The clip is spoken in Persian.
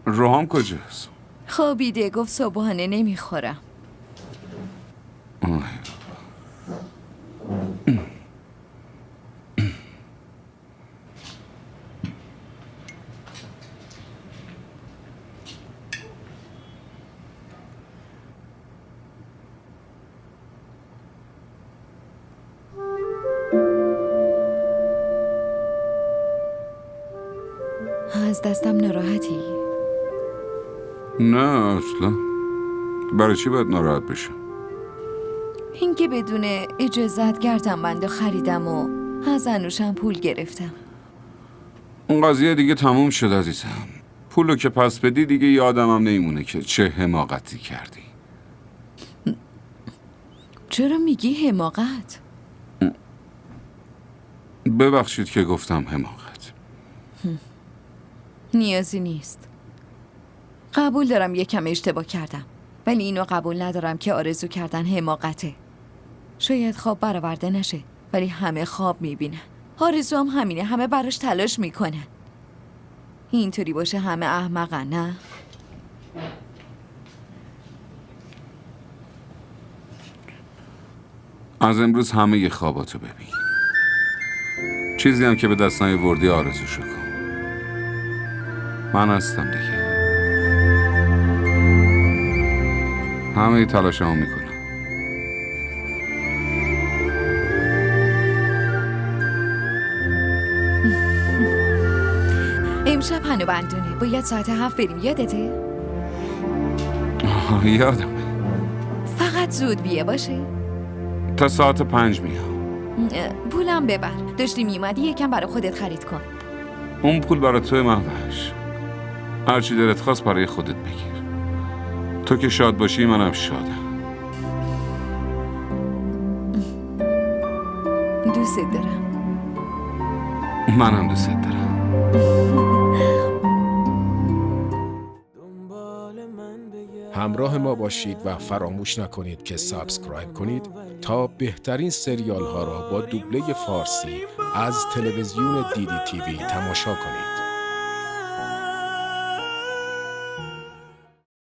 روحام کجاست؟ خوابیده، گفت صبحانه نمیخورم. از دستم ناراحتی؟ نه اصلا. برای چی باید ناراحت بشم؟ این که بدون اجازت گردنبند خریدم و از انوشم پول گرفتم. اون قضیه دیگه تموم شد عزیزم. پولو که پس بدی دیگه یادمم نمیمونه که چه حماقتی کردی. چرا میگی حماقت؟ ببخشید که گفتم حماقت. نیازی نیست. قبول دارم یکم اشتباه کردم، ولی اینو قبول ندارم که آرزو کردن حماقته. شاید خواب برآورده نشه، ولی همه خواب میبینن. آرزو هم همینه، همه براش تلاش میکنن. اینطوری باشه همه احمقن، نه؟ از امروز همه ی خواباتو ببین. چیزی هم که به دست نیاوردی آرزوشو کن. من هستم دیگه. همه تلاشمو میکنم. امشب هنو بندونه، باید ساعت 7 بریم، یادته؟ یادمه. فقط زود بیا باشه. تا ساعت 5 میام. پولم ببر، داشتی میومدی یکم برای خودت خرید کن. اون پول برای توی مهوش. هرچی دلت خواست برای خودت بگیر. تو که شاد باشی منم شادم. دوست دارم. منم دوست دارم. همراه ما باشید و فراموش نکنید که سابسکرایب کنید تا بهترین سریال ها را با دوبله فارسی از تلویزیون دیدی تیوی تماشا کنید.